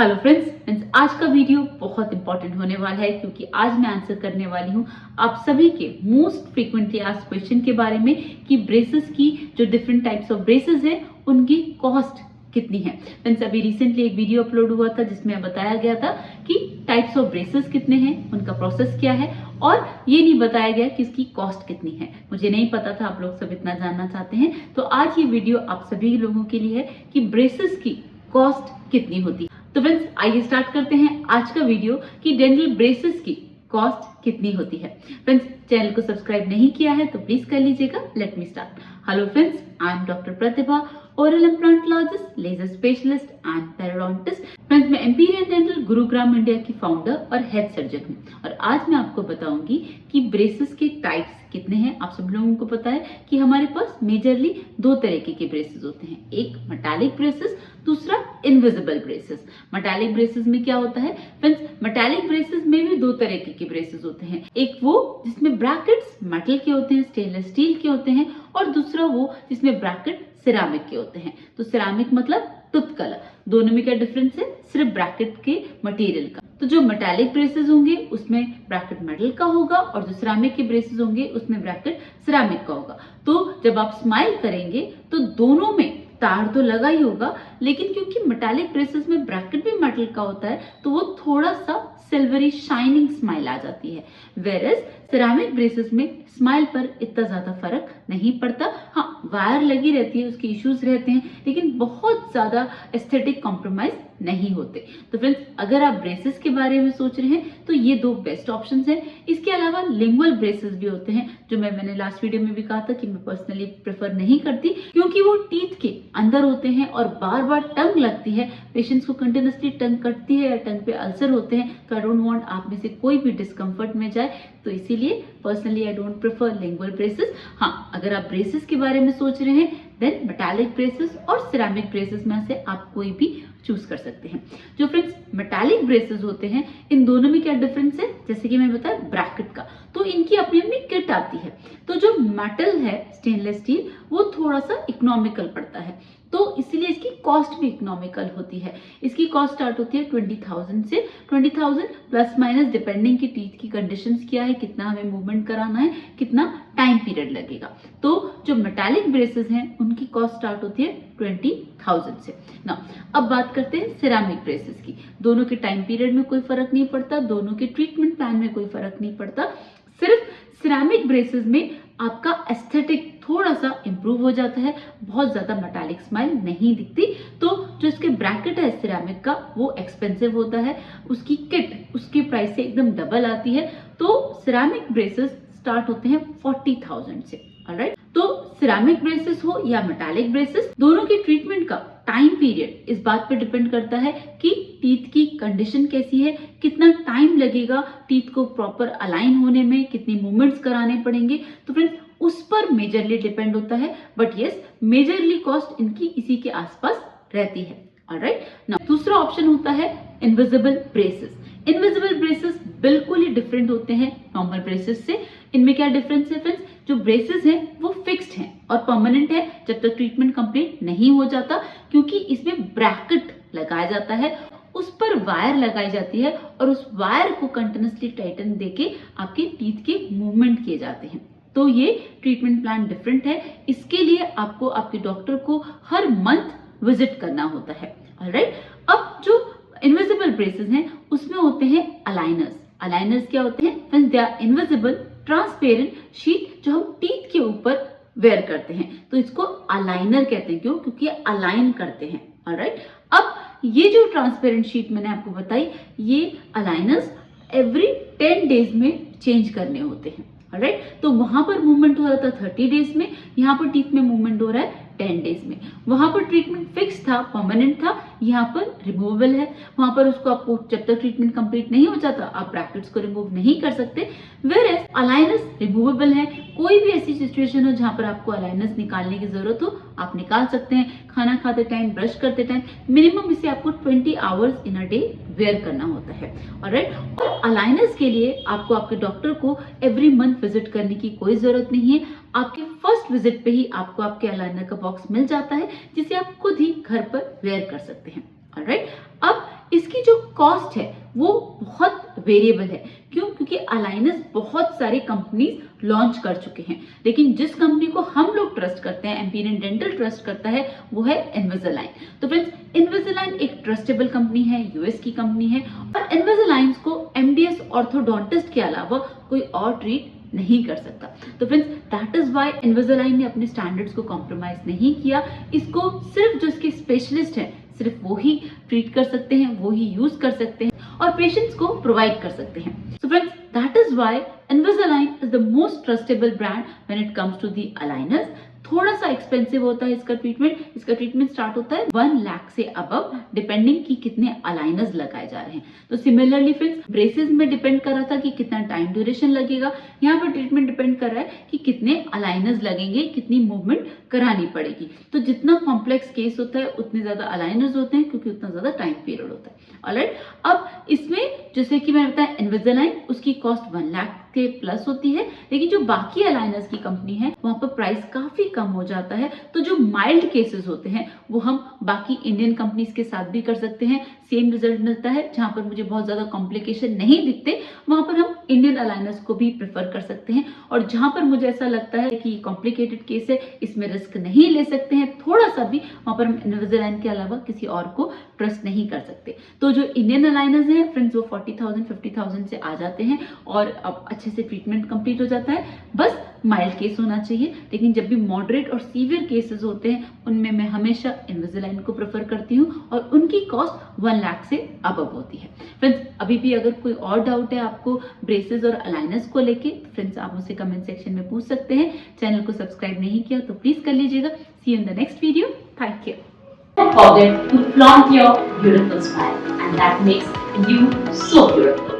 Hello friends, आज का video बहुत इंपॉर्टेंट होने वाला है क्योंकि आज मैं आंसर करने वाली हूँ आप सभी के मोस्ट फ्रीक्वेंटली आस्क्ड क्वेश्चन के बारे में कि ब्रेसेस की जो डिफरेंट टाइप्स ऑफ ब्रेसेस हैं उनकी कॉस्ट कितनी है। फ्रेंड्स, अभी रिसेंटली एक वीडियो अपलोड हुआ था जिसमें बताया गया था कि टाइप्स ऑफ ब्रेसेस कितने हैं, उनका प्रोसेस क्या है, और ये नहीं बताया गया कि इसकी कॉस्ट कितनी है। मुझे नहीं पता था आप लोग सब इतना जानना चाहते हैं, तो आज ये वीडियो आप सभी लोगों के लिए है कि ब्रेसेस की कॉस्ट कितनी होती है। तो फ्रेंड्स, आइए स्टार्ट करते हैं आज का वीडियो कि डेंटल ब्रेसेस की कॉस्ट कितनी होती है। फ्रेंड्स, चैनल को सब्सक्राइब नहीं किया है तो प्लीज कर लीजिएगा। Let me start. Hello friends, I am doctor Pratibha, oral implantologist, laser specialist and periodontist. Friends, मैं एम्पीरियल डेंटल गुरुग्राम इंडिया की फाउंडर और हेड सर्जन हूँ और आज मैं आपको बताऊंगी कि ब्रेसेस के टाइप्स कितने हैं। आप सब लोगों को पता है कि हमारे पास मेजरली दो तरीके के ब्रेसेस होते हैं, एक मेटालिक ब्रेसेस, दूसरा इनविजिबल ब्रेसेस। मेटालिक ब्रेसेस में क्या होता है फ्रेंड्स, मेटालिक ब्रेसेस में भी दो तरीके के ब्रेसेस होते हैं। एक वो जिसमें ब्रैकेट्स मेटल के होते हैं, स्टेनलेस स्टील के होते हैं, और दूसरा वो जिसमें ब्रैकेट सिरामिक के होते हैं। तो सिरामिक मतलब टूथ कलर। दोनों में क्या डिफरेंस है, सिर्फ ब्रैकेट के मटेरियल का। तो जो मेटालिक ब्रेसेस होंगे उसमें ब्रैकेट मेटल का होगा और जो सिरामिक के ब्रेसेस होंगे उसमें ब्रैकेट सिरामिक का होगा। तो जब आप स्माइल करेंगे तो दोनों में तार तो लगा ही होगा, लेकिन क्योंकि मेटालिक ब्रेसेस में ब्रैकेट भी मेटल का होता है तो वो थोड़ा सा सिल्वरी शाइनिंग स्माइल आ जाती है। वेरएज सिरामिक ब्रेसेस में स्माइल पर इतना ज्यादा फर्क नहीं पड़ता। हाँ, वायर लगी रहती है, उसके इश्यूज रहते हैं, लेकिन बहुत ज्यादा एस्थेटिक कॉम्प्रोमाइज नहीं होते। तो फ्रेंड्स, अगर आप ब्रेसेस के बारे में सोच रहे हैं तो ये दो बेस्ट ऑप्शंस हैं। इसके अलावा लिंगुअल ब्रेसेस भी होते हैं जो मैंने लास्ट वीडियो में भी कहा था कि मैं पर्सनली प्रेफर नहीं करती क्योंकि वो टीथ के अंदर होते हैं और बार बार टंग लगती है, पेशेंट्स को कंटिन्यूसली टंग कटती है या टंग पे अल्सर होते हैं। तो आई डोंट वांट आप में से कोई भी डिस्कम्फर्ट में जाए, तो इसीलिए personally I don't prefer lingual braces. हाँ, अगर आप ब्रेसेस के बारे में सोच रहे हैं देन मेटालिक ब्रेसेस और सिरामिक ब्रेसेस में से आप कोई भी चूज कर सकते हैं। जो फ्रेंड्स मेटालिक ब्रेसेस होते हैं, इन दोनों में क्या डिफरेंस है, जैसे कि मैंने बताया ब्रैकेट का, तो इनकी अपनी अपनी किट आती है। तो जो मेटल है स्टेनलेस स्टील वो थोड़ा सा इकोनॉमिकल पड़ता है, तो इसीलिए इसकी कॉस्ट भी इकोनॉमिकल होती है। इसकी कॉस्ट स्टार्ट होती है 20,000 से, 20,000 प्लस माइनस डिपेंडिंग की टीथ की कंडीशंस क्या है, कितना हमें मूवमेंट कराना है, कितना टाइम पीरियड लगेगा। तो जो मेटालिक ब्रेसेस हैं उनकी कॉस्ट स्टार्ट होती है 20,000 से। ना अब बात करते हैं सिरामिक ब्रेसेस की। दोनों के टाइम पीरियड में कोई फर्क नहीं पड़ता, दोनों के ट्रीटमेंट प्लान में कोई फर्क नहीं पड़ता। सिर्फ सिरामिक ब्रेसेस में आपका एस्थेटिक थोड़ा सा इंप्रूव हो जाता है, बहुत ज्यादा मेटालिक स्माइल नहीं दिखती। तो जो इसके ब्रैकेट है सिरामिक का वो एक्सपेंसिव होता है, उसकी किट उसकी प्राइस से एकदम डबल आती है। तो सिरामिक ब्रेसेस स्टार्ट होते हैं 40,000 से। ऑलराइट, तो सिरामिक ब्रेसेस हो या मेटालिक ब्रेसेस, दोनों के ट्रीटमेंट का टाइम पीरियड इस बात पे डिपेंड करता है कि टीथ की कंडीशन कैसी है, कितना टाइम लगेगा टीथ को प्रॉपर अलाइन होने में, कितनी मूवमेंट्स कराने पड़ेंगे। तो फ्रेंड्स, उस पर मेजरली डिपेंड होता है, बट यस मेजरली कॉस्ट इनकी इसी के आसपास रहती है। ऑलराइट, नाउ दूसरा ऑप्शन होता है इनविजिबल ब्रेसेस। इनविजिबल ब्रेसेस बिल्कुल ही डिफरेंट होते हैं नॉर्मल ब्रेसेस से। इनमें क्या डिफरेंस है फ्रेंड्स, जो ब्रेसेस हैं वो फिक्स्ड हैं और परमानेंट है जब तक ट्रीटमेंट कंप्लीट नहीं हो जाता, क्योंकि इसमें ब्रैकेट लगाया जाता है, उस पर वायर लगाई जाती है और उस वायर को कंटिन्यूसली टाइटन देके आपके टीथ के मूवमेंट किए जाते हैं। तो ये ट्रीटमेंट प्लान डिफरेंट है, इसके लिए आपको आपके डॉक्टर को हर मंथ विजिट करना होता है। ऑलराइट, अब जो इनविजिबल ब्रेसेस हैं उसमें होते हैं अलाइनर्स। अलाइनर्स क्या होते हैं friends, they are invisible transparent sheet जो हम टीथ के ऊपर वेयर करते हैं, तो इसको अलाइनर कहते हैं। क्यों? क्योंकि अलाइन करते हैं। ऑलराइट, अब ये जो ट्रांसपेरेंट शीट मैंने आपको बताई, ये अलाइनर्स एवरी 10 डेज में चेंज करने होते हैं। ऑलराइट, तो वहां पर मूवमेंट हो रहा था 30 डेज में, यहाँ पर टीथ में मूवमेंट हो रहा है 10 डेज में। वहां पर ट्रीटमेंट फिक्स था, परमानेंट था, यहाँ पर रिमूवेबल है। वहां पर उसको आपको जब तक ट्रीटमेंट कंप्लीट नहीं हो जाता आप ब्रैकेट्स को रिमूव नहीं कर सकते। वेयरएज अलाइनर्स रिमूवेबल है। कोई भी ऐसी सिचुएशन हो जहां पर आपको अलाइनर्स निकालने की जरूरत हो आप निकाल सकते हैं। खाना खाते टाइम, ब्रश करते टाइम, मिनिमम इसे आपको 20 hours in a day wear करना होता है। ऑलराइट, और अलाइनर्स के लिए आपको आपके डॉक्टर को एवरी मंथ विजिट करने की कोई जरूरत नहीं है। आपके फर्स्ट विजिट पे ही आपको आपके अलाइनर का बॉक्स मिल जाता है जिसे आप खुद ही घर पर वेयर कर सकते हैं। ऑलराइट, अब इसकी जो कॉस्ट है वो बहुत वेरिएबल है। क्यों? क्योंकि अलाइनर्स बहुत सारे कंपनीज लॉन्च कर चुके हैं, लेकिन जिस कंपनी को हम लोग ट्रस्ट करते हैं, एम्पिरियन डेंटल ट्रस्ट करता है, वो है इनविसालाइन। तो फ्रेंड्स, इनविसालाइन एक ट्रस्टेबल कंपनी है, यूएस की कंपनी है, और इनविसालाइन को एमडीएस ऑर्थोडोंटिस्ट के अलावा कोई और ट्रीट नहीं कर सकता। तो फ्रेंड्स, दैट इज व्हाई इनविसालाइन ने अपने स्टैंडर्ड्स को कॉम्प्रोमाइज नहीं किया। इसको सिर्फ जो इसके स्पेशलिस्ट हैं सिर्फ वो ही ट्रीट कर सकते हैं, वो ही यूज कर सकते हैं और पेशेंट्स को प्रोवाइड कर सकते हैं। So friends, that is why Invisalign is the most trustable brand when it comes to the aligners. थोड़ा सा एक्सपेंसिव होता है इसका ट्रीटमेंट स्टार्ट होता है 1 लाख से अबव, डिपेंडिंग कि कितने अलाइनर्स लगाए जा रहे हैं। तो सिमिलरली फ्रेंड्स, ब्रेसेस में डिपेंड कर रहा था कि कितना टाइम ड्यूरेशन लगेगा, यहाँ पर ट्रीटमेंट डिपेंड कर रहा है कि कितने अलाइनर्स लगेंगे, कितनी मूवमेंट करानी पड़ेगी। तो जितना कॉम्प्लेक्स केस होता है उतने ज्यादा अलाइनर्स होते हैं, क्योंकि उतना ज्यादा टाइम पीरियड होता है। ऑलराइट, अब इसमें जैसे कि मैंने बताया इनविसालाइन, उसकी कॉस्ट 1 लाख के प्लस होती है, लेकिन जो बाकी अलाइनर्स की कंपनी है वहां पर प्राइस काफी कम हो जाता है। तो जो माइल्ड केसेस होते हैं वो हम बाकी इंडियन कंपनीज के साथ भी कर सकते हैं, सेम रिजल्ट मिलता है। जहां पर मुझे बहुत ज्यादा कॉम्प्लिकेशन नहीं दिखते वहां पर हम इंडियन अलाइनर्स को भी प्रेफर कर सकते हैं, और जहां पर मुझे ऐसा लगता है कि कॉम्प्लिकेटेड केस है, इसमें रिस्क नहीं ले सकते हैं थोड़ा सा भी, वहां पर हम इनविसालाइन के अलावा किसी और को ट्रस्ट नहीं कर सकते। तो जो इंडियन अलाइनर्स हैं फ्रेंड्स, वो 40,000 50,000 से आ जाते हैं और अब अच्छे से ट्रीटमेंट कंप्लीट हो जाता है। बस माइल्ड केस होना चाहिए, लेकिन जब भी मॉडरेट और सीवियर केसेस होते हैं उनमें मैं हमेशा इनविसालाइन को प्रेफर करती हूँ, और उनकी कॉस्ट 1 लाख से अबव होती है। फ्रेंड्स, अभी भी अगर कोई और डाउट है आपको ब्रेसेस और अलाइनर्स को लेके, फ्रेंड्स आप मुझसे कमेंट सेक्शन में पूछ सकते हैं। चैनल को सब्सक्राइब नहीं किया तो प्लीज कर लीजिएगा। See you in the next video. Thank you. Don't forget to flaunt your beautiful smile, and that makes you so beautiful.